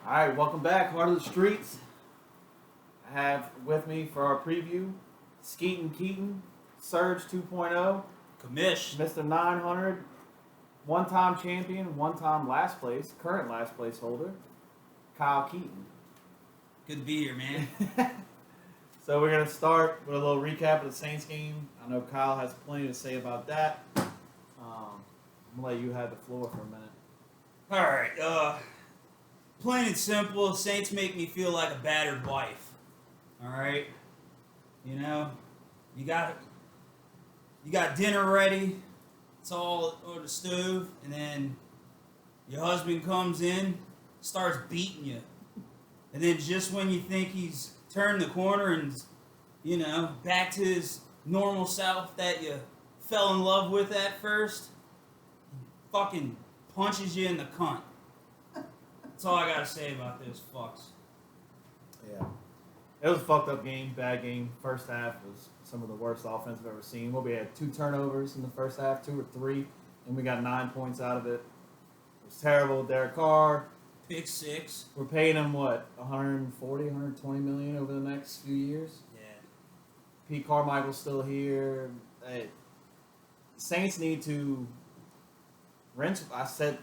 All right, welcome back, Heart of the Streets. I have with me for our preview, Skeeton Keaton, Surge 2.0, Commish. Mr. 900, one-time champion, one-time last place, current last place holder, Kyle Keaton. Good to be here, man. So we're going to start with a little recap of the Saints game. I know Kyle has plenty to say about that. I'm going to let you have the floor for a minute. All right. Plain and simple, Saints make me feel like a battered wife. All right. You know, you got dinner ready. It's all on the stove, and then your husband comes in, starts beating you, and then just when you think he's turned the corner and back to his normal self that you fell in love with at first, he fucking punches you in the cunt. That's all I gotta say about this, fucks. Yeah. It was a fucked up game, bad game. First half was some of the worst offense I've ever seen. We had 2 turnovers in the first half, 2 or 3, and we got 9 points out of it. It was terrible. Derek Carr. Pick 6. We're paying him, what, 140, 120 million over the next few years? Yeah. Pete Carmichael's still here. Hey, Saints need to rinse. I said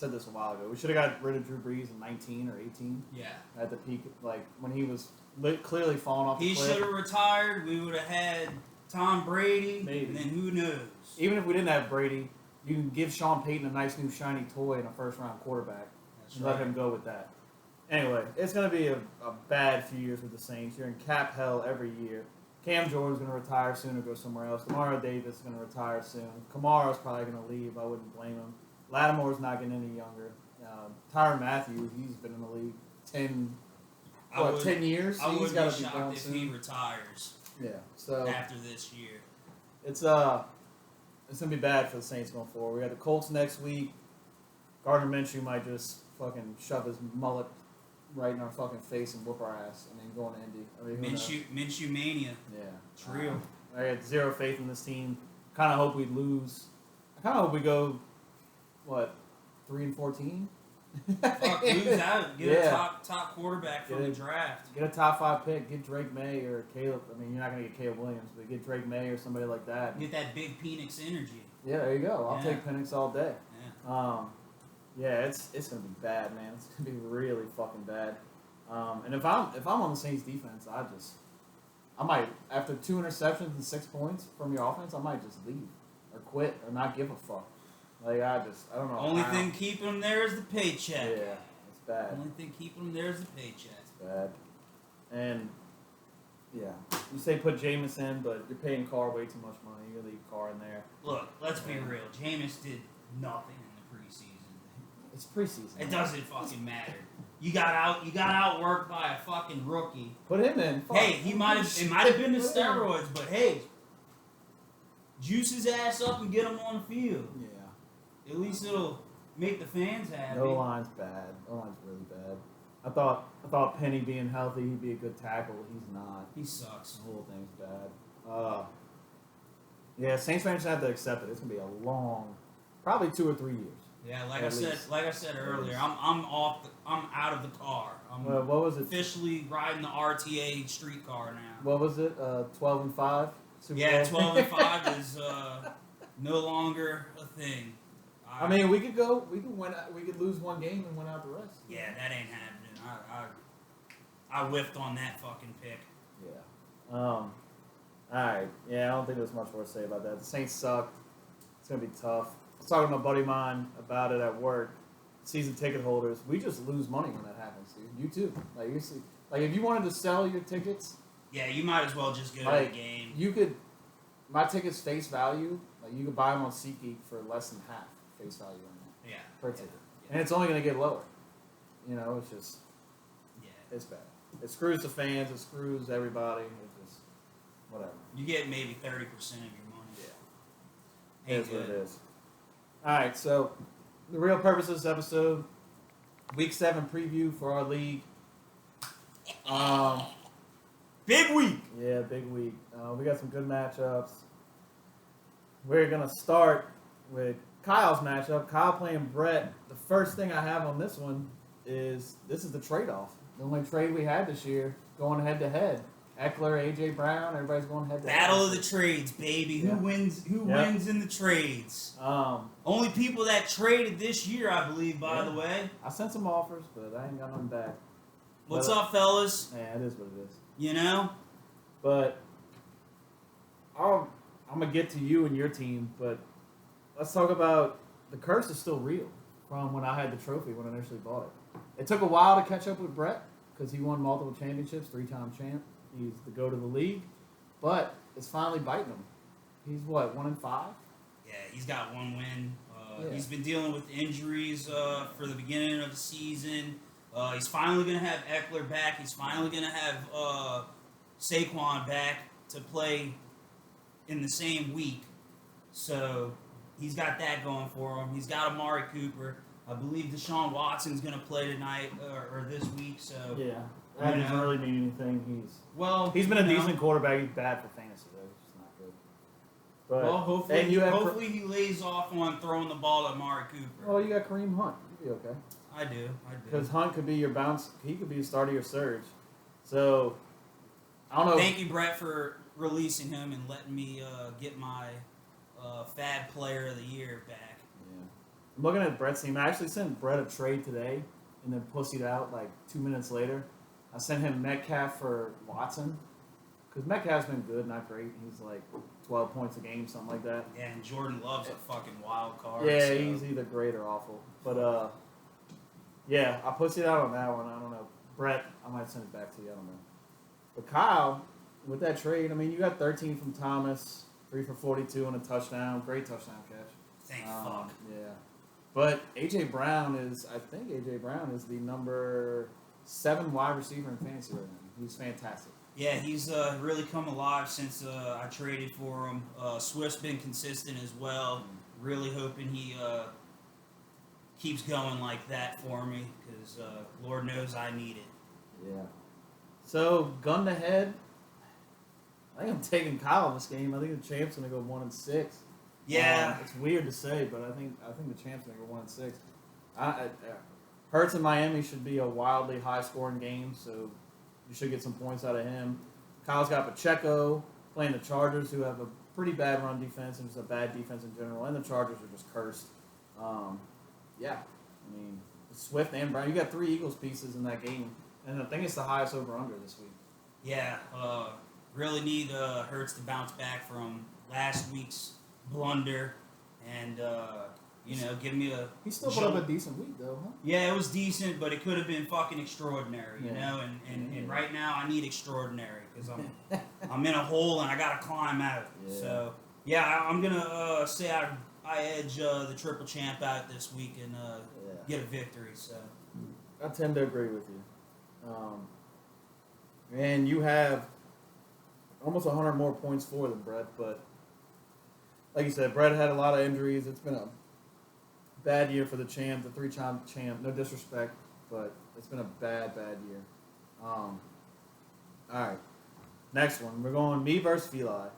this a while ago. We should have got rid of Drew Brees in 19 or 18. Yeah. At the peak, like when he was clearly falling off the He cliff. should have retired. We would have had Tom Brady. Maybe. And then who knows? Even if we didn't have Brady, you can give Sean Payton a nice new shiny toy and a first-round quarterback. That's And right. let him go with that. Anyway, it's going to be a bad few years with the Saints. You're in cap hell every year. Cam Jordan's going to retire soon or go somewhere else. Demario Davis is going to retire soon. Kamara's probably going to leave. I wouldn't blame him. Lattimore's not getting any younger. Tyrann Mathieu, he's been in the league 10 years? I He's wouldn't gotta be gone shocked if soon. he retires Yeah, so after this year. it's gonna be bad for the Saints going forward. We got the Colts next week. Gardner Minshew might just fucking shove his mullet right in our fucking face and whoop our ass, and then go into Indy. I mean, who knows? Minshew mania. Yeah, It's real. I had zero faith in this team. Kind of hope we lose. I kind of hope we go 3-14. Fuck, lose out. Get a Yeah. top quarterback from the draft. Get a top 5 pick. Get Drake May or Caleb. I mean, you're not gonna get Caleb Williams, but get Drake May or somebody like that. Get that big Penix energy. Yeah, there you go. I'll Yeah. take Penix all day. Yeah. Yeah, it's gonna be bad, man. It's gonna be really fucking bad. And if I'm on the Saints defense, I might, after 2 interceptions and 6 points from your offense, I might just leave or quit or not give a fuck. Like I don't know. Only thing keeping them there is the paycheck. Yeah, it's bad. Only thing keeping them there is the paycheck. It's bad. And yeah, you say put Jameis in, but you're paying Carr way too much money. You leave Carr in there. Look, let's be real. Jameis did nothing in the preseason. It's preseason. It doesn't fucking matter. You got outworked by a fucking rookie. Put him in. Fuck. Hey, it might have been the steroids, but hey, juice his ass up and get him on the field. Yeah. At least it'll make the fans happy. No line's bad. No line's really bad. I thought Penny being healthy, he'd be a good tackle. He's not. He sucks. The whole thing's bad. Yeah, Saints fans have to accept it. It's gonna be a long, probably 2 or 3 years. Yeah, At least. like I said earlier, least. I'm out of the car. I'm What was it? officially riding the RTA streetcar now. What was it? 12-5. Super Yeah, Bowl? 12-5 is no longer a thing. I mean, we could lose one game and win out the rest. Yeah, that ain't happening. I whiffed on that fucking pick. Yeah. All right. Yeah, I don't think there's much more to say about that. The Saints suck. It's gonna be tough. I was talking to my buddy of mine about it at work. Season ticket holders, we just lose money when that happens, dude. You too. Like you see, like if you wanted to sell your tickets, Yeah, you might as well just go to like the game. you could. My tickets face value, like you could buy them on SeatGeek for less than half face value right now Yeah. per ticket, Yeah. and it's only gonna get lower. You know, it's just Yeah. it's bad. It screws the fans. It screws everybody. It's just whatever. You get maybe 30% of your money. Yeah. It Ain't is what it good. is. All right, so the real purpose of this episode, Week 7 preview for our league. Big week. Yeah, big week. We got some good matchups. We're gonna start with Kyle's matchup. Kyle playing Brett. The first thing I have on this one is this is the trade-off. The only trade we had this year, going head-to-head. Eckler, A.J. Brown, everybody's going head-to-head. Battle of the trades, baby. Yeah. Who wins? Who wins in the trades? Only people that traded this year, I believe. By the way, I sent some offers, but I ain't got nothing back. What's up, fellas? Yeah, it is what it is. You know. But I'm gonna get to you and your team, but let's talk about the curse is still real from when I had the trophy when I initially bought it. It took a while to catch up with Brett because he won multiple championships, 3-time champ. He's the GOAT of the league, but it's finally biting him. He's what, 1-5? Yeah, he's got one win. Yeah. He's been dealing with injuries for the beginning of the season. He's finally going to have Eckler back. He's finally going to have Saquon back to play in the same week. So he's got that going for him. He's got Amari Cooper. I believe Deshaun Watson's going to play tonight or this week. So Yeah, that doesn't really mean anything. He's been a decent quarterback. He's bad for fantasy though. He's just not good. But well, hopefully, and you have hopefully he lays off on throwing the ball at Amari Cooper. well, you got Kareem Hunt. You'll be okay. I do. Because Hunt could be your bounce. He could be the start of your surge. So I don't know. Thank you, Brett, for releasing him and letting me get my Fab Player of the Year back. Yeah. I'm looking at Brett's team. I actually sent Brett a trade today and then pussied out like 2 minutes later. I sent him Metcalf for Watson because Metcalf's been good, not great. He's like 12 points a game, something like that. Yeah, and Jordan Love's a fucking wild card. Yeah, so. he's either great or awful. But yeah, I pussied out on that one. I don't know. Brett, I might send it back to you. I don't know. But Kyle, with that trade, I mean, you got 13 from Thomas, 3 for 42 and a touchdown. Great touchdown catch. Thank fuck. Yeah. But A.J. Brown is, I think A.J. Brown is the number 7 wide receiver in fantasy right now. He's fantastic. Yeah, he's really come alive since I traded for him. Swift's been consistent as well. Really hoping he keeps going like that for me because Lord knows I need it. Yeah. So, gun to head, I think I'm taking Kyle in this game. I think the champ's going to go 1-6. Yeah. It's weird to say, but I think the champ's going to go 1-6. Hurts in Miami should be a wildly high-scoring game, so you should get some points out of him. Kyle's got Pacheco playing the Chargers, who have a pretty bad run defense and just a bad defense in general, and the Chargers are just cursed. Yeah, I mean, Swift and Brown, you got 3 Eagles pieces in that game, and I think it's the highest over-under this week. Yeah, really need Hurts to bounce back from last week's blunder and, give me a... He still put up a decent week, though, huh? Yeah, it was decent, but it could have been fucking extraordinary, you Yeah. know? And right now I need extraordinary because I'm in a hole and I got to climb out. Yeah. So, yeah, I'm going to say I edge the triple champ out this week and get a victory, so... I tend to agree with you. And you have almost 100 more points for them, Brett. But like you said, Brett had a lot of injuries. It's been a bad year for the champ, the 3-time champ. No disrespect, but it's been a bad year. All right. Next one. We're going me versus Feli.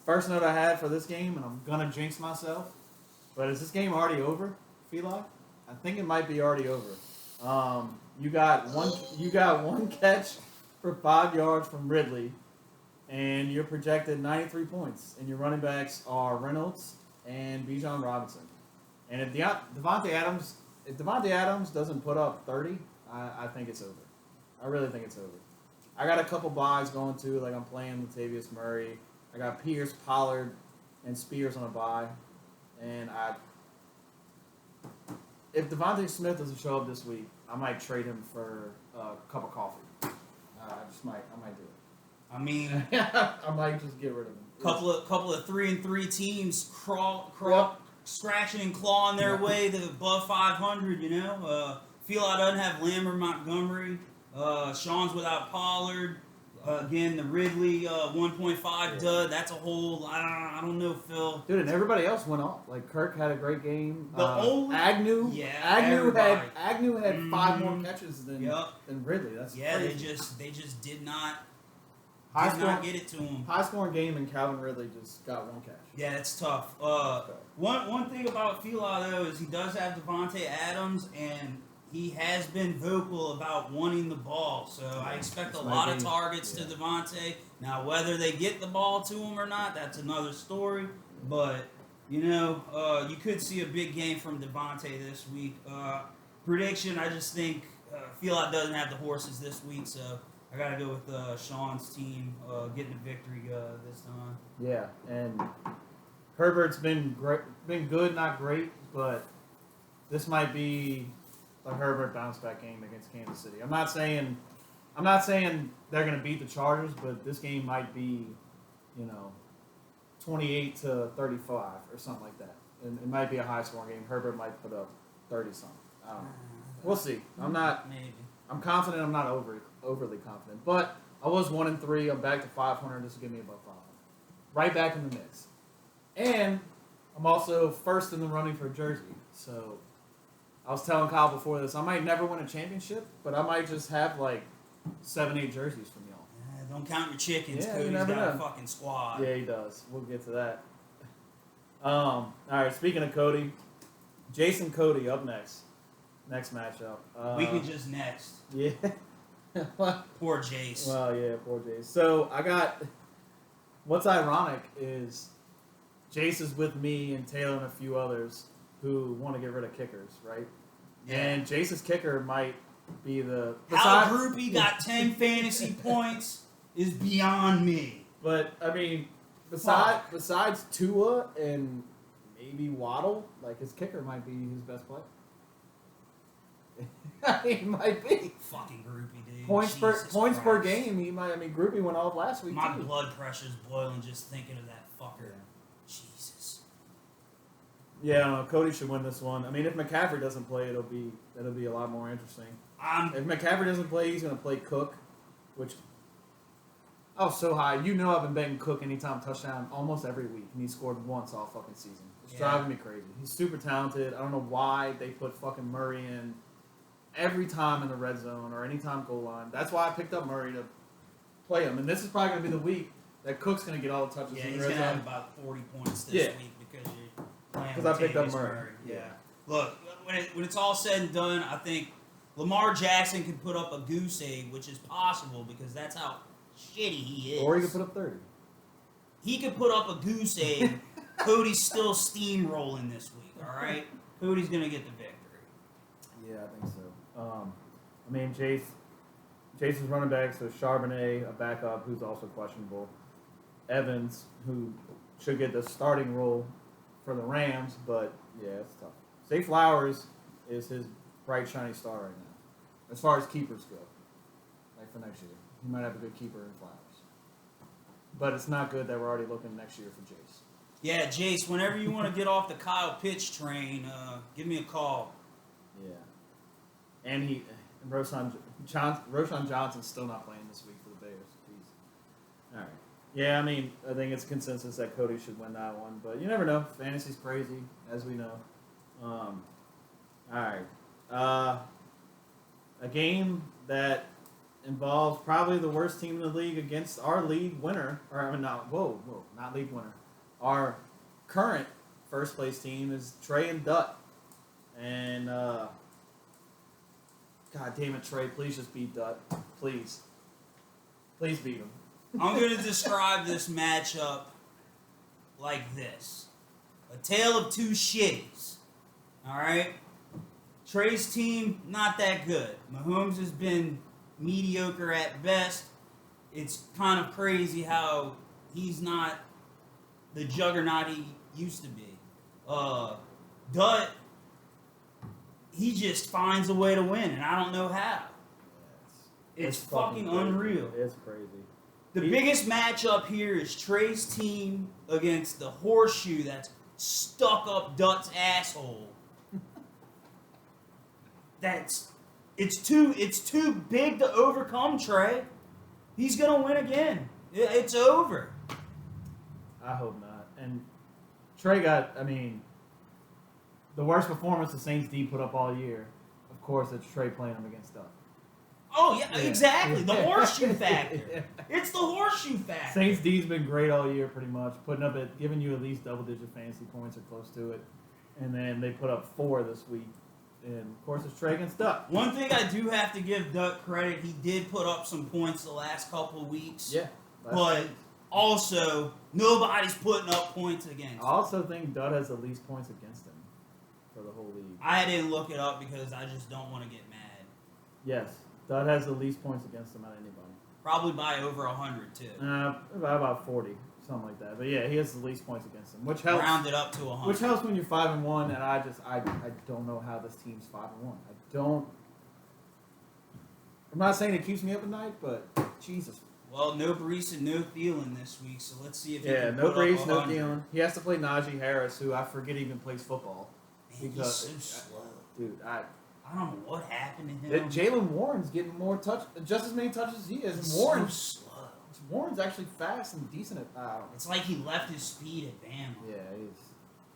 First note I had for this game, and I'm going to jinx myself, but is this game already over, Feli? I think it might be already over. You got one catch for 5 yards from Ridley, and you're projected 93 points. And your running backs are Reynolds and Bijan Robinson. And if Devontae Adams doesn't put up 30, I think it's over. I really think it's over. I got a couple buys going too. Like I'm playing Latavius Murray. I got Pierce, Pollard, and Spears on a buy. And if Devontae Smith doesn't show up this week, I might trade him for a cup of coffee. I might do it. I mean, I might just get rid of him. couple of 3-3 teams scratching and clawing their way to above 500. You know, Feli doesn't have Lamb or Montgomery. Sean's without Pollard. Again, the Ridley 1.5 dud. That's a whole. I don't know, Phil. Dude, and everybody else went off. Like Kirk had a great game. Only Agnew. Yeah, Agnew had 5 more catches than Ridley. That's crazy. they just did not get it to him. High scoring game, and Calvin Ridley just got 1 catch. Yeah, it's tough. One thing about Feli though is he does have Devontae Adams, and he has been vocal about wanting the ball, so I expect a lot of targets to Devontae. Now, whether they get the ball to him or not, that's another story. But you could see a big game from Devontae this week. Prediction: I just think Fields doesn't have the horses this week, so I got to go with Sean's team getting a victory this time. Yeah, and Herbert's been good, not great, but this might be a Herbert bounce back game against Kansas City. I'm not saying they're going to beat the Chargers, but this game might be, 28-35 or something like that. And it might be a high scoring game. Herbert might put up 30 something. I don't know. We'll see. I'm confident. I'm not overly confident, but I was 1-3. I'm back to 500. This will give me above 500. Right back in the mix. And I'm also first in the running for a jersey. So I was telling Kyle before this, I might never win a championship, but I might just have like 7-8 jerseys from y'all. Don't count your chickens. Yeah, Cody's got a fucking squad. Yeah, he does. We'll get to that. All right, speaking of Cody, Jason Cody up next. Next matchup. We could just next. Yeah. Poor Jace. Well, yeah, poor Jace. So I got. What's ironic is Jace is with me and Taylor and a few others who want to get rid of kickers, right? Yeah. And Jace's kicker might be the. How Groupie got 10 fantasy points is beyond me. But I mean, besides Tua and maybe Waddle, like his kicker might be his best player. He might be. Fucking Groupie, dude. Points per game. He might. I mean, Groupie went off last week. My too. blood pressure's boiling just thinking of that fucker. Jesus. Yeah, I don't know. Cody should win this one. I mean, if McCaffrey doesn't play, it'll be a lot more interesting. If McCaffrey doesn't play, he's gonna play Cook, which. Oh, so high. I've been betting Cook anytime touchdown almost every week, and he scored once all fucking season. It's driving me crazy. He's super talented. I don't know why they put fucking Murray in every time in the red zone or anytime goal line. That's why I picked up Murray to play him. And this is probably going to be the week that Cook's going to get all the touches in the red zone. Yeah, he's going to have about 40 points this week because you're playing with I picked up Murray. Yeah. Look, when it's all said and done, I think Lamar Jackson can put up a goose egg, which is possible because that's how shitty he is. Or he could put up 30. He could put up a goose egg. Cody's still steamrolling this week, all right? Cody's going to get the victory. Yeah, I think so. I mean, Jace's running back, so Charbonnet, a backup who's also questionable. Evans, who should get the starting role for the Rams, but yeah, it's tough. Zay Flowers is his bright, shiny star right now. As far as keepers go, like for next year. He might have a good keeper in Flowers. But it's not good that we're already looking next year for Jace. Yeah, Jace, whenever you want to get off the Kyle Pitts train, give me a call. Yeah. And Roshan Johnson's still not playing this week for the Bears. Jeez. All right. Yeah, I mean, I think it's consensus that Cody should win that one. But you never know. Fantasy's crazy, as we know. All right. A game that involves probably the worst team in the league against our league winner. Not league winner. Our current first place team is Trey and Dutt. And, God damn it, Trey, please just beat Dutt. Please. Please beat him. I'm going to describe this matchup like this. A tale of two shitties. All right? Trey's team, not that good. Mahomes has been mediocre at best. It's kind of crazy how he's not the juggernaut he used to be. Dutt, he just finds a way to win, and I don't know how. It's fucking unreal. It's crazy. The biggest matchup here is Trey's team against the horseshoe that's stuck up Dutt's asshole. It's too big to overcome, Trey. He's gonna win again. It's over. I hope not. And Trey got, the worst performance the Saints D put up all year. Of course, it's Trey playing them against Dutt. Oh, yeah, exactly. The horseshoe factor. Yeah. It's the horseshoe factor. Saints D's been great all year, pretty much, giving you at least double-digit fantasy points or close to it. And then they put up 4 this week And of course, it's Trey against Duck. One thing I do have to give Duck credit, he did put up some points the last couple of weeks. Yeah. But also, nobody's putting up points against him. I also think Dutt has the least points against him for the whole league. I didn't look it up because I just don't want to get mad. Yes, Dutt has the least points against him out of anybody. Probably by over 100 too. By about 40, something like that. But yeah, he has the least points against him, which helps. Round it up to 100. Which helps when you're 5-1, and I don't know how this team's 5-1. I don't. I'm not saying it keeps me up at night, but Jesus. Well, no Brees and no Thielen this week, so let's see if he Yeah, can no put Brees, up no 100. Thielen. He has to play Najee Harris, who I forget even plays football. Man, he's so slow. Dude, I don't know what happened to him. Jalen Warren's getting more just as many touches as he is. He's And Warren's so slow. Warren's actually fast and decent at. I don't know. It's like he left his speed at Bama.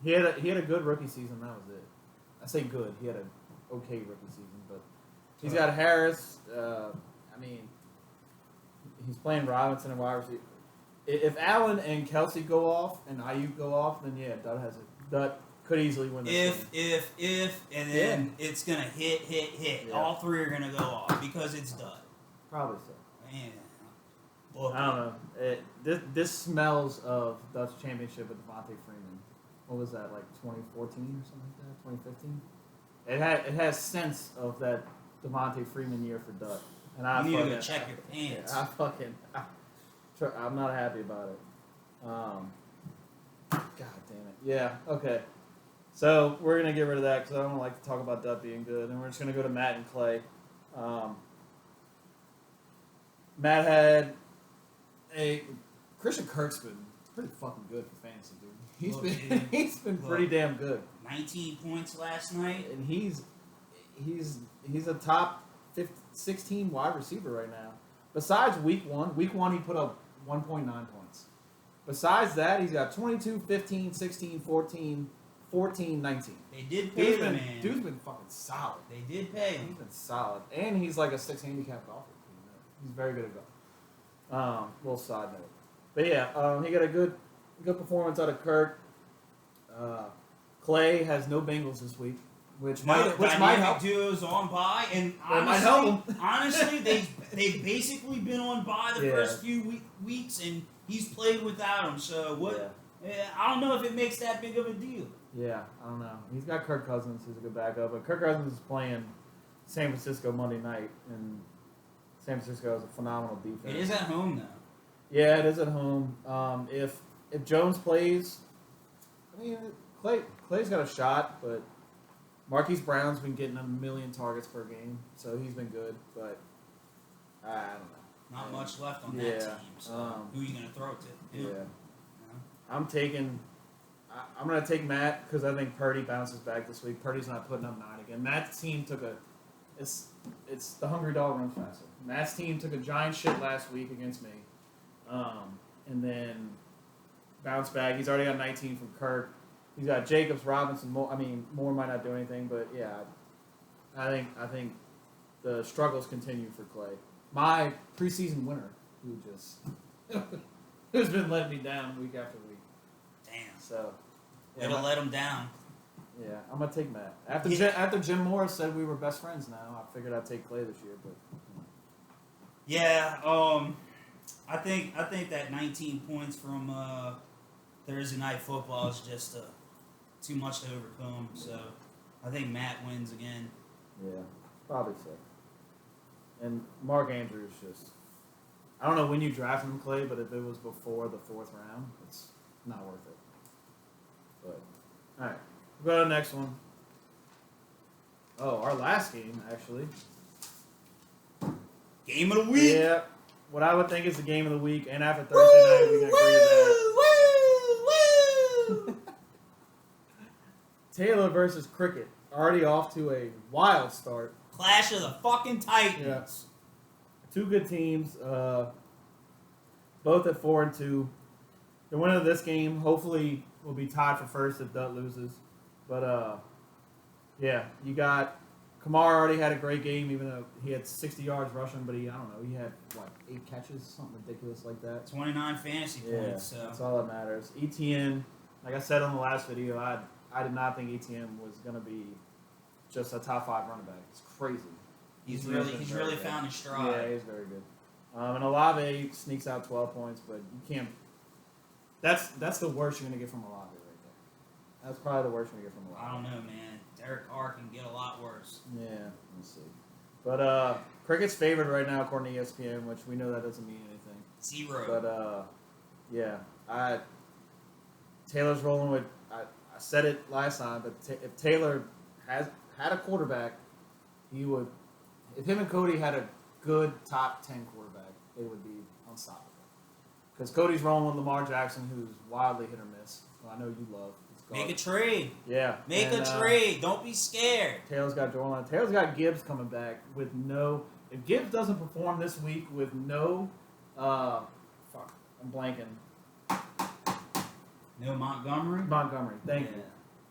Yeah, he had a good rookie season. That was it. I say good. He had an okay rookie season, but he's got Harris. I mean, he's playing Robinson and wide receiver. If Allen and Kelsey go off and Ayuk go off, then yeah, Dutt could easily win this game. If, and then it's gonna hit. Yeah. All three are gonna go off because it's done. Probably so. Man, look, I don't know. This smells of Dutt's championship with Devontae Freeman. What was that, like 2014 or something like that? 2015? It has sense of that Devontae Freeman year for Dutt. And I you need fucking, to check your pants. I'm not happy about it. God damn it. Yeah, okay. So we're going to get rid of that because I don't like to talk about Dutt being good. And we're just going to go to Matt and Clay. Matt had Christian Kirk's been pretty fucking good for fantasy, dude. He's been pretty damn good. 19 points last night. And he's a top 16 wide receiver right now. Besides week one he put up 1.9 points. Besides that, he's got 22, 15, 16, 14, 14, 19. They did pay the man. Dude's been fucking solid. They did pay him. He's been solid. And he's like a 6 handicap golfer. He's very good at golf. Little side note. But yeah, he got a good performance out of Kirk. Clay has no Bengals this week, which might help. Duos on bye, and might help honestly, they've basically been on bye the first few weeks, and he's played without him. So what? Yeah. I don't know if it makes that big of a deal. Yeah, I don't know. He's got Kirk Cousins, who's a good backup, but Kirk Cousins is playing San Francisco Monday night, and San Francisco has a phenomenal defense. It is at home though. Yeah, it is at home. If Jones plays, I mean Clay's got a shot, but Marquise Brown's been getting a million targets per game, so he's been good. But I don't know. Not much left on that team. So who are you gonna throw it to? Yeah. I'm gonna take Matt because I think Purdy bounces back this week. Purdy's not putting up 9 again. Matt's team took it's the hungry dog runs faster. Matt's team took a giant shit last week against me, and then bounced back. He's already got 19 from Kirk. He's got Jacobs, Robinson. Moore might not do anything, but yeah, I think the struggles continue for Clay. My preseason winner, who's been letting me down week after week. Damn. So, way to let him down. Yeah, I'm gonna take Matt. After Jim Morris said we were best friends now, I figured I'd take Clay this year, but. Yeah, I think that 19 points from Thursday Night Football is just too much to overcome. So I think Matt wins again. Yeah, probably so. And Mark Andrews I don't know when you drafted him, Clay, but if it was before the 4th round, it's not worth it. But all right, we'll go to the next one. Oh, our last game actually. Game of the week. Yeah, what I would think is the game of the week, and after Thursday night, we can agree with that. Woo! Taylor versus Cricket, already off to a wild start. Clash of the fucking Titans. Yeah. Two good teams, both at 4-2. The winner of this game hopefully will be tied for first if Dutt loses. But yeah, you got Kamara already had a great game, even though he had 60 yards rushing, but he had, 8 catches, something ridiculous like that. 29 fantasy points. So. That's all that matters. ETN, like I said on the last video, I did not think ETN was going to be just a top 5 running back. It's crazy. He's been really very good. found his stride. Yeah, he's very good. And Olave sneaks out 12 points, but you can't. That's the worst you're gonna get from Olave right there. That's probably the worst you're gonna get from Olave. I don't know, man. Derek Carr can get a lot worse. Yeah, let's see. But Cricket's favored right now according to ESPN, which we know that doesn't mean anything. 0. But yeah, Taylor's rolling with. I said it last time, but if Taylor had a quarterback, he would. If him and Cody had a good top 10 quarterback, they would be unstoppable. Because Cody's rolling with Lamar Jackson, who's wildly hit or miss. Who I know you love. Make a trade. Yeah. Make a trade. Don't be scared. Taylor's got Jordan. Taylor's got Gibbs coming back with no. If Gibbs doesn't perform this week with no, fuck, I'm blanking. No Montgomery. Thank you.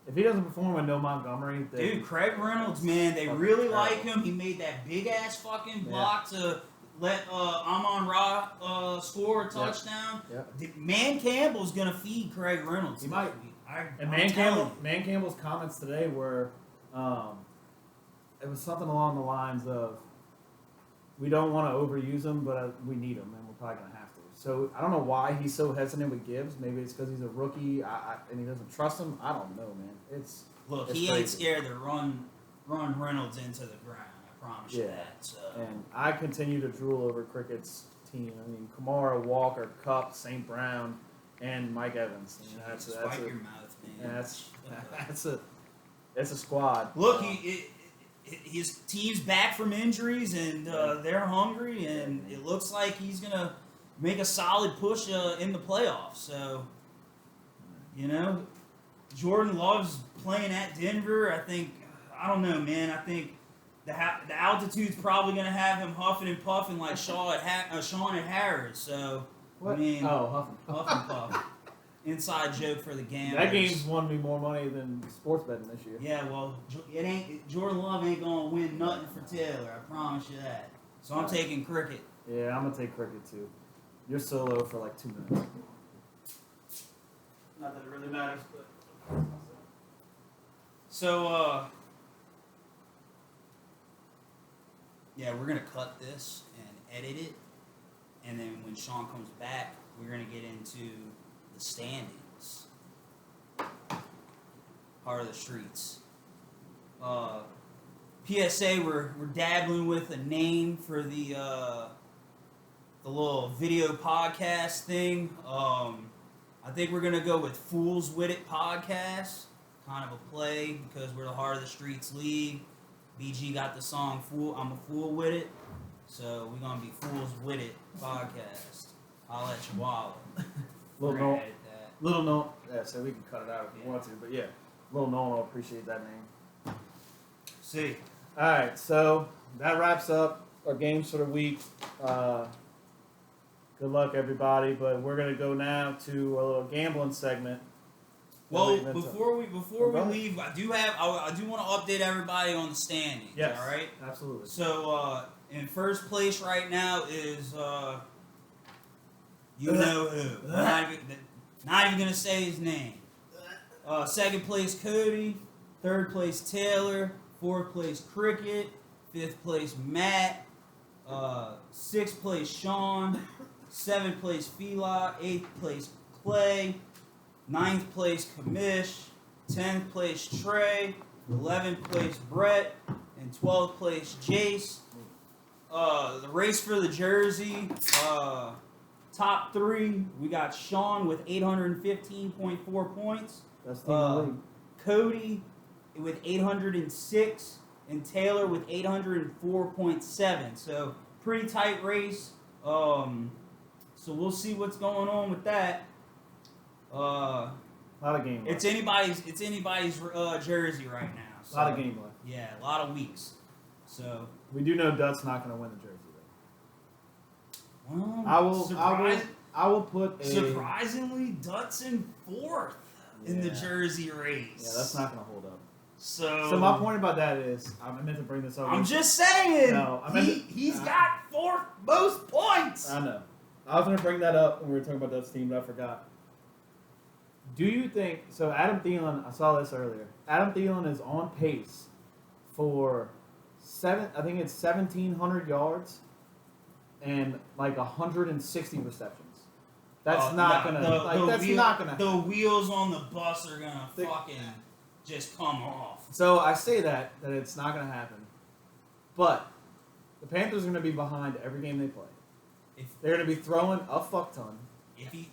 If he doesn't perform with no Montgomery, then Dude, Craig Reynolds, man, they fucking really terrible. like him. He made that big ass fucking block to let Amon Ra score a touchdown. Yep. Man Campbell's gonna feed Craig Reynolds. He this might. week. And I'm telling you. Man Campbell's comments today were, it was something along the lines of, we don't want to overuse him, but we need him, and we're probably going to have to. So I don't know why he's so hesitant with Gibbs. Maybe it's because he's a rookie and he doesn't trust him. I don't know, man. Look, it's he crazy. ain't scared to run Reynolds into the ground. I promise you that. So. And I continue to drool over Cricket's team. I mean, Kamara, Walker, Kupp, St. Brown, and Mike Evans. I mean, that's Wipe a, your mouth, man. that's a squad. Look, his team's back from injuries, and they're hungry, and it looks like he's gonna make a solid push in the playoffs. So, you know, Jordan loves playing at Denver. I don't know, man. I think the altitude's probably gonna have him huffing and puffing like Sean at Harris. So, What? I mean, Huff huff and puff. Inside joke for the gamblers. That game's won me more money than sports betting this year. Yeah, well, Jordan Love ain't gonna win nothing for Taylor. I promise you that. So I'm taking Cricket. Yeah, I'm gonna take Cricket too. You're solo for like 2 minutes. Not that it really matters, but. So yeah, we're gonna cut this and edit it, and then when Sean comes back, we're gonna get into the standings. Heart of the streets. PSA, we're dabbling with a name for the little video podcast thing. I think we're gonna go with Fools With It podcast. Kind of a play because we're the Heart of the Streets League. BG got the song "Fool." I'm a fool with it, so we're gonna be Fools With It podcast. I'll let you wallow. Little Nolan. Yeah, so we can cut it out if we want to, but yeah, Little Nolan will appreciate that name. See. All right, so that wraps up our games for the week. Good luck, everybody. But we're gonna go now to a little gambling segment. Well, before we leave, I do want to update everybody on the standings. Yes, all right. Absolutely. So in first place right now is you know who. Not even gonna say his name. Second place Cody. Third place Taylor. Fourth place Cricket. Fifth place Matt. Sixth place Sean. Seventh place Fila. Eighth place Clay. Ninth place Kamish. 10th place Trey. 11th place Brett. And 12th place Jace. The race for the jersey. Top 3, we got Sean with 815.4 points. That's the league. Cody with 806, and Taylor with 804.7. So pretty tight race. So we'll see what's going on with that. A lot of game left. It's anybody's jersey right now. So, A lot of game left. Yeah, a lot of weeks. So We do know Dutt's not going to win the jersey, though. well, I will put a. surprisingly, Dutt's in 4th in the jersey race. Yeah, that's not going to hold up. So my point about that is, I meant to bring this up. I'm just saying. No, he's got 4th most points. I know. I was going to bring that up when we were talking about Dutt's team, but I forgot. Do you think so? Adam Thielen, I saw this earlier. Adam Thielen is on pace for I think it's 1,700 yards and like 160 receptions. That's not gonna happen. The wheels on the bus are gonna fucking just come off. So I say that it's not gonna happen, but the Panthers are gonna be behind every game they play. They're gonna be throwing a fuck ton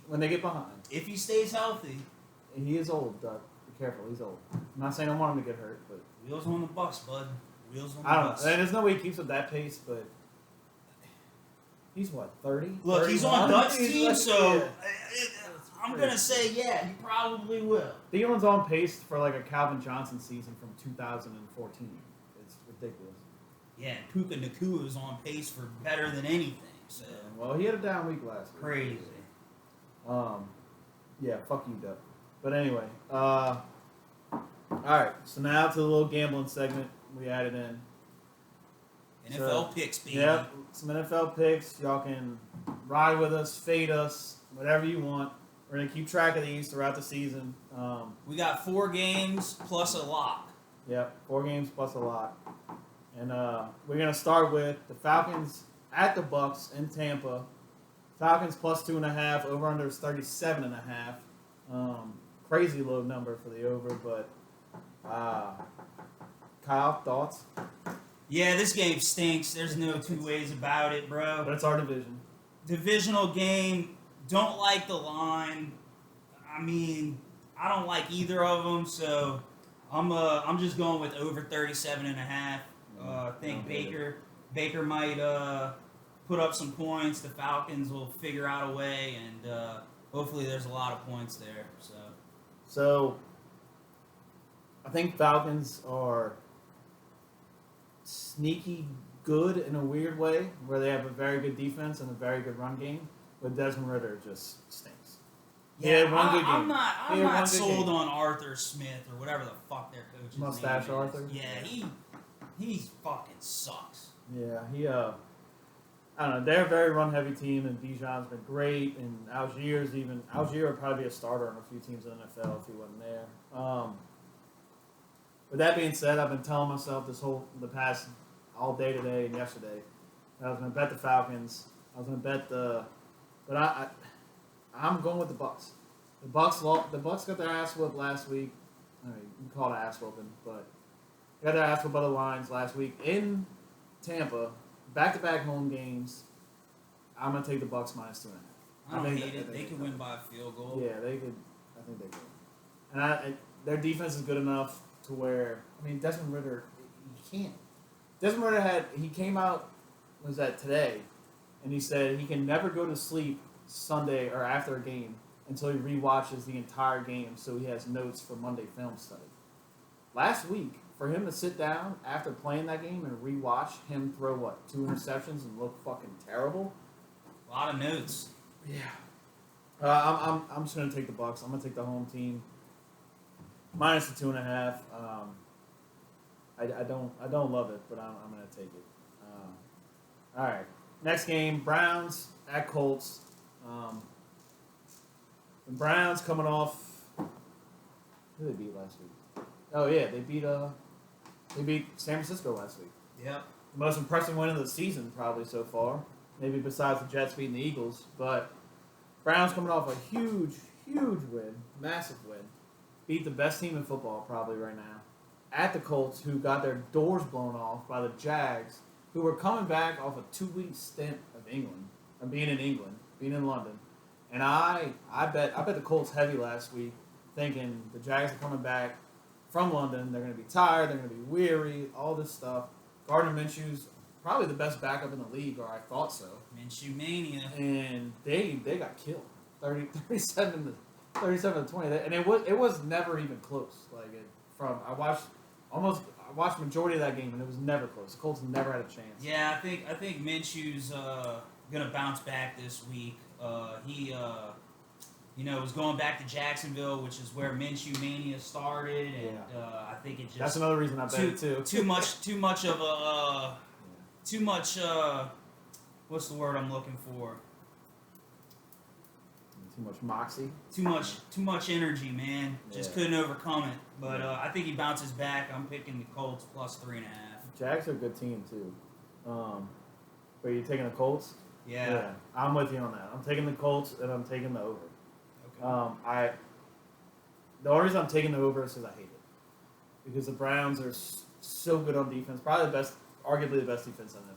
when they get behind. If he stays healthy, and he is old, Doug. Be careful, he's old. I'm not saying I want him to get hurt, but wheels on the bus, bud. Wheels on the I don't bus. know. There's no way he keeps up that pace, but he's what, 30? Look, he's on Dutch team, so I'm gonna say he probably will. Thielen's on pace for like a Calvin Johnson season from 2014. It's ridiculous. Yeah, and Puka Nacua is on pace for better than anything. So well, he had a down week last week. Crazy. Yeah, fuck you, Doug. But anyway, all right. So now to the little gambling segment we added in. NFL picks, baby. Yep, some NFL picks. Y'all can ride with us, fade us, whatever you want. We're gonna keep track of these throughout the season. We got 4 games plus a lock. Yep, 4 games plus a lock. And we're gonna start with the Falcons at the Bucks in Tampa. Falcons plus 2.5. Over under is 37.5. Crazy low number for the over, but Kyle, thoughts? Yeah, this game stinks. There's no two ways about it, bro. But it's our division. Divisional game. Don't like the line. I mean, I don't like either of them, so I'm just going with over 37.5. I think Baker might put up some points. The Falcons will figure out a way, and hopefully there's a lot of points there. So I think Falcons are sneaky good in a weird way, where they have a very good defense and a very good run game, but Desmond Ridder just stinks. Yeah, one good game. I'm not sold on Arthur Smith or whatever the fuck their coach is. Mustache name Arthur? is. Yeah, he fucking sucks. Yeah, I don't know. They're a very run-heavy team, and Bijan's been great, and Algier would probably be a starter on a few teams in the NFL if he wasn't there. With that being said, I've been telling myself the past all day today and yesterday that I was going to bet the Falcons. I was going to bet but I'm going with the Bucks. The Bucks got their ass whooped last week. I mean, you can call it ass whooping, but they got their ass whooped by the Lions last week in Tampa. Back-to-back home games. I'm gonna take the Bucks minus 2.5. I don't hate it. They could win by a field goal. Yeah, they could. I think they could. And their defense is good enough to where Desmond Ridder, he can't. Desmond Ridder he came out, was that today, and he said he can never go to sleep Sunday or after a game until he rewatches the entire game, so he has notes for Monday film study. Last week, for him to sit down after playing that game and rewatch him throw 2 interceptions and look fucking terrible. A lot of notes. Yeah. I'm just gonna take the Bucks. I'm gonna take the home team minus the 2.5. I don't love it, but I'm gonna take it. All right. Next game: Browns at Colts. The Browns coming off. Who did they beat last week? Oh yeah, they beat San Francisco last week. Yep. The most impressive win of the season probably so far. Maybe besides the Jets beating the Eagles. But Browns coming off a huge win. Massive win. Beat the best team in football probably right now. At the Colts, who got their doors blown off by the Jags, who were coming back off a 2-week stint of being in London. And I bet the Colts heavy last week, thinking the Jags are coming back from London. They're going to be tired. They're going to be weary. All this stuff. Gardner Minshew's probably the best backup in the league, or I thought so. Minshew mania. And they got killed, 37 to 20. And it was never even close. I watched majority of that game, and it was never close. The Colts never had a chance. Yeah, I think Minshew's gonna bounce back this week. He was going back to Jacksonville, which is where Minshew mania started, and I think it just that's another reason I bet it too. Too much. What's the word I'm looking for? Too much moxie. Too much energy, man. Just Yeah. couldn't overcome it. But I think he bounces back. I'm picking the Colts plus 3.5. Jags are a good team too. But you taking the Colts? Yeah. I'm with you on that. I'm taking the Colts and I'm taking the over. Okay. The only reason I'm taking the over is because I hate it. Because the Browns are so good on defense, probably arguably the best defense in the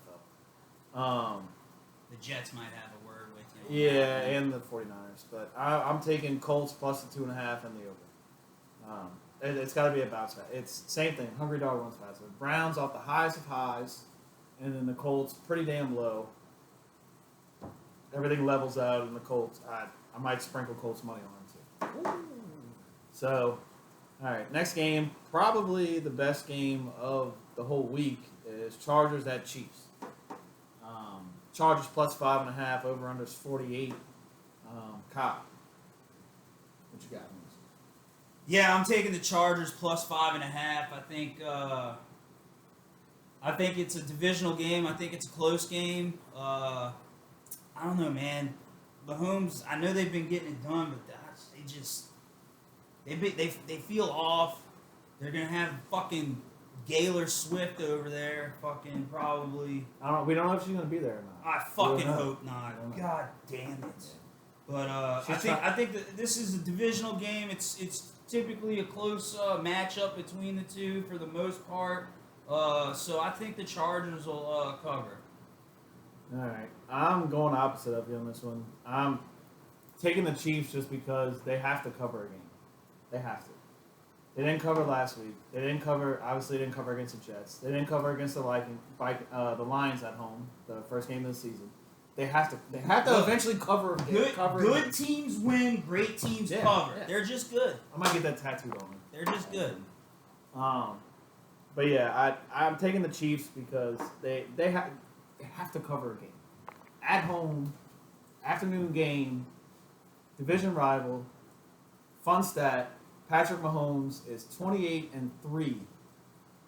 NFL. The Jets might have a word with you. Yeah, and the 49ers. But I'm taking Colts plus the 2.5 and the over. It's got to be a bounce back. It's same thing. Hungry dog runs faster. Browns off the highs of highs, and then the Colts pretty damn low. Everything levels out, and the Colts, I might sprinkle Colts money on them too. So, all right, next game, probably the best game of the whole week is Chargers at Chiefs. Chargers plus 5.5, over unders 48. Kyle, what you got? Yeah, I'm taking the Chargers plus 5.5. I think it's a divisional game. I think it's a close game. I don't know, man. Mahomes, I know they've been getting it done, but they feel off. They're gonna have fucking Gaylor Swift over there, fucking probably. We don't know if she's gonna be there or not. I fucking hope not. God damn it. But I think that this is a divisional game. It's typically a close matchup between the two for the most part. So I think the Chargers will cover. All right, I'm going opposite of you on this one. I'm taking the Chiefs just because they have to cover a game. They have to. They didn't cover last week. They didn't cover. Obviously, didn't cover against the Jets. They didn't cover against the Lions at home, the first game of the season. They have to. They have to Look, eventually cover. Good teams win. Great teams cover. Yeah. They're just good. I might get that tattooed on me. They're just good. But yeah, I'm taking the Chiefs because they have to cover a game at home, afternoon game, division rival, fun stat. Patrick Mahomes is 28-3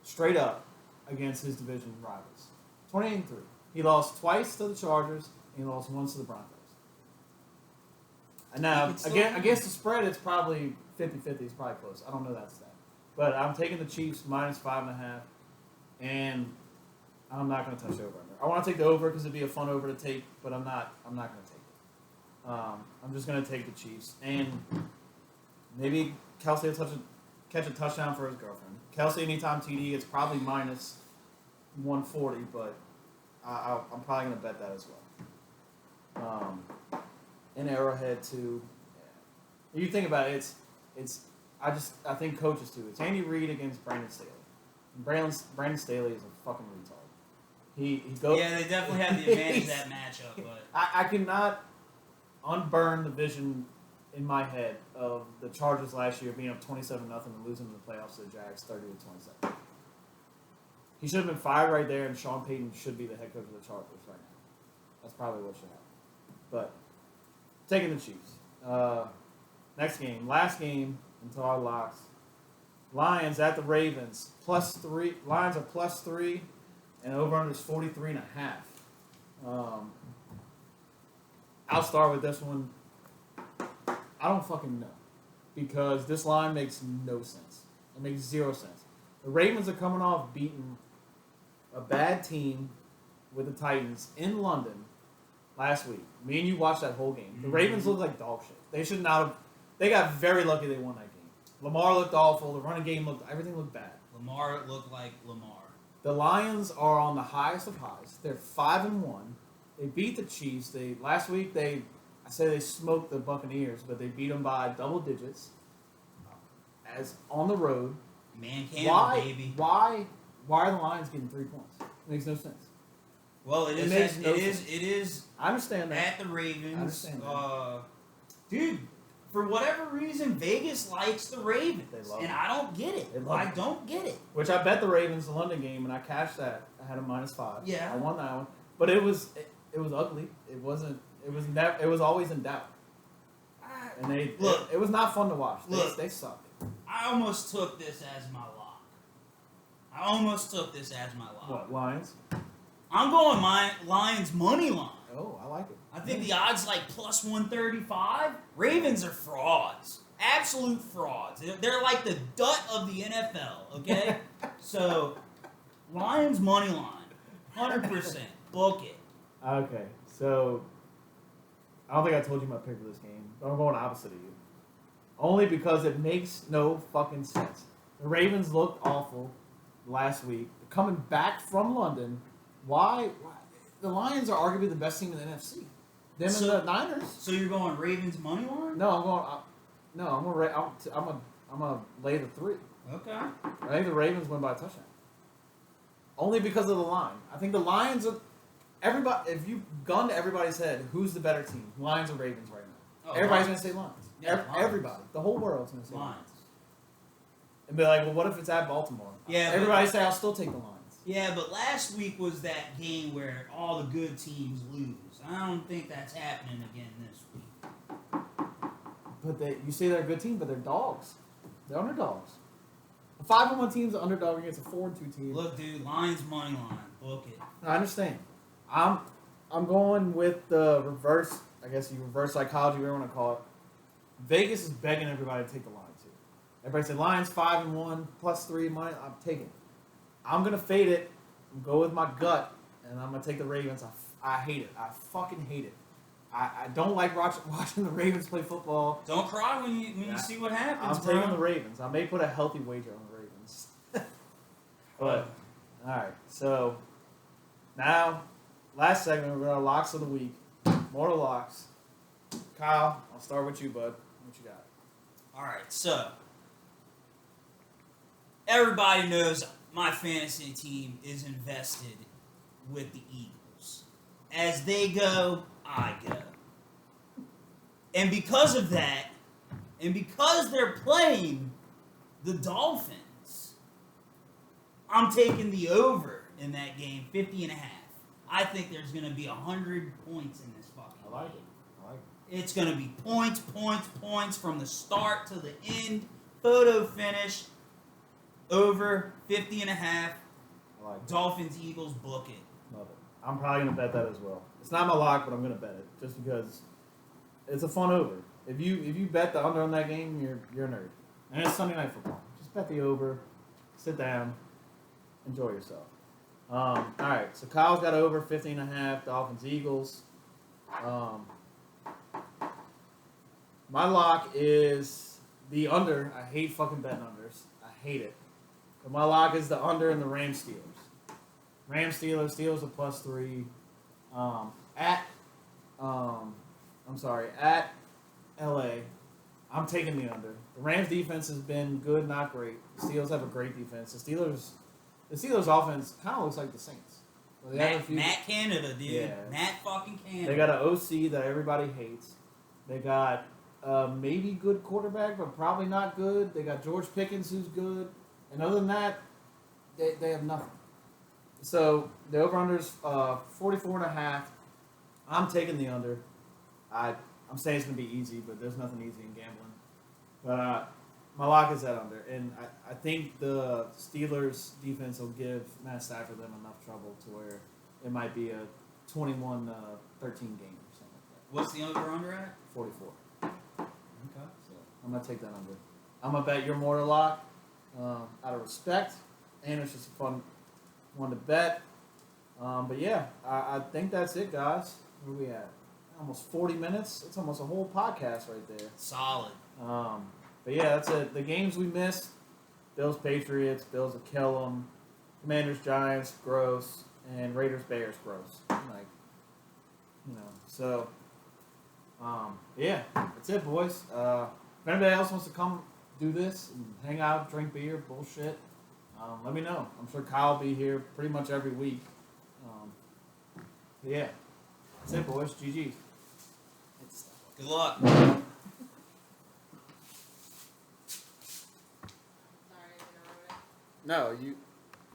straight up against his division rivals. 28-3. He lost twice to the Chargers, and he lost once to the Broncos. And now, again, against the spread, it's probably 50-50. It's probably close. I don't know that stat. But I'm taking the Chiefs minus 5.5, and I'm not going to touch over. I want to take the over because it'd be a fun over to take, but I'm not going to take it. I'm just going to take the Chiefs. And maybe Kelsey will catch a touchdown for his girlfriend. Kelsey, anytime TD, it's probably minus 140, but I'm probably going to bet that as well. In Arrowhead, too. Yeah. You think about it, I think coaches, too. It's Andy Reid against Brandon Staley. And Brandon Staley is a fucking retard. He goes. Yeah, they definitely have the advantage of that matchup, but I cannot unburn the vision in my head of the Chargers last year being up 27-0 and losing in the playoffs to the Jags 30-27. He should have been fired right there, and Sean Payton should be the head coach of the Chargers right now. That's probably what should happen. But taking the Chiefs. Next game, last game until our locks. Lions at the Ravens +3. Lions are +3. And over-under is 43.5. I'll start with this one. I don't fucking know. Because this line makes no sense. It makes zero sense. The Ravens are coming off beating a bad team with the Titans in London last week. Me and you watched that whole game. The Ravens look like dog shit. They should not have. They got very lucky they won that game. Lamar looked awful. The running game everything looked bad. Lamar looked like Lamar. The Lions are on the highest of highs. They're 5-1. They beat the Chiefs. Last week I say they smoked the Buccaneers, but they beat them by double digits. As on the road. Man Campbell, baby. Why are the Lions getting 3 points? It makes no sense. Well, it is. I understand that. At the Ravens. I understand that. Dude, for whatever reason, Vegas likes the Ravens. They love and it. I don't get it. I don't get it. Which I bet the Ravens the London game, and I cashed that. I had a -5. Yeah. I won that one. But it was ugly. It was always in doubt. And it was not fun to watch. They suck. I almost took this as my lock. What, Lions? I'm going my Lions money line. Oh, I like it. I think the odds like plus 135. Ravens are frauds. Absolute frauds. They're like the dut of the NFL, okay? So, Lions money line. 100%. Book it. Okay, so I don't think I told you my pick for this game, but I'm going opposite of you. Only because it makes no fucking sense. The Ravens looked awful last week. They're coming back from London. Why? The Lions are arguably the best team in the NFC. Them and the Niners. So you're going Ravens money line? No, I'm going. I'm gonna lay the 3. Okay. I think the Ravens win by a touchdown. Only because of the line. I think the Lions are. Everybody, if you gun to everybody's head, who's the better team? Lions or Ravens right now? Oh, Everybody's Lions. gonna say Lions. Yeah, Lions. Everybody, the whole world's gonna say Lions. Lions. And be like, well, what if it's at Baltimore? Yeah, Everybody say I'll still take the Lions. Yeah, but last week was that game where all the good teams lose. I don't think that's happening again this week. But you say they're a good team, but they're dogs. They're underdogs. A 5-1 team's an underdog against a 4-2 team. Look, dude, Lions money line. Book it. I understand. I'm going with the reverse. I guess you reverse psychology, whatever you want to call it. Vegas is begging everybody to take the Lions here. Everybody said Lions 5-1 plus 3 money. I'm taking it. I'm gonna fade it. I'm go with my gut, and I'm gonna take the Ravens. I hate it. I fucking hate it. I don't like watching the Ravens play football. Don't cry when you see what happens, I'm bro. taking the Ravens. I may put a healthy wager on the Ravens. But all right, so now last segment we're gonna locks of the week. More locks. Kyle, I'll start with you, bud. What you got? All right, so everybody knows my fantasy team is invested with the Eagles. As they go, I go. And because of that, and because they're playing the Dolphins, I'm taking the over in that game, 50.5. I think there's going to be 100 points in this fucking game. I like it. It's going to be points, points, points from the start to the end. Photo finish. Over 50.5. I like it. Dolphins, Eagles, book it. Love it. I'm probably gonna bet that as well. It's not my lock, but I'm gonna bet it just because it's a fun over. If you bet the under on that game, you're a nerd. And it's Sunday Night Football. Just bet the over. Sit down. Enjoy yourself. All right. So Kyle's got over 50.5. Dolphins, Eagles. My lock is the under. I hate fucking betting unders. I hate it. But my lock is the under in the Rams Steelers. Rams Steelers. Steelers are plus 3. At LA. I'm taking the under. The Rams defense has been good, not great. The Steelers have a great defense. The Steelers offense kind of looks like the Saints. Well, Matt Canada, dude. Yeah. Matt fucking Canada. They got an OC that everybody hates. They got maybe good quarterback, but probably not good. They got George Pickens, who's good. And other than that, they have nothing. So the over-under's 44.5. I'm taking the under. I'm saying it's going to be easy, but there's nothing easy in gambling. But my lock is that under. And I think the Steelers' defense will give Matt Stafford them enough trouble to where it might be a 21-13 game or something like that. What's the over-under at? 44. Okay. So I'm going to take that under. I'm going to bet your mortar lock out of respect. And it's just a fun one to bet. But yeah, I think that's it, guys. Where we at? Almost 40 minutes. It's almost a whole podcast right there. Solid. But yeah, that's it. The games we missed: Bills, Patriots, Bills will kill them. Commanders, Giants, gross, and Raiders, Bears, gross. So, yeah, that's it, boys. If anybody else wants to come do this and hang out, drink beer, bullshit, let me know. I'm sure Kyle will be here pretty much every week. But yeah, that's it, boys. GG. Good luck. Sorry, I interrupted. No, you.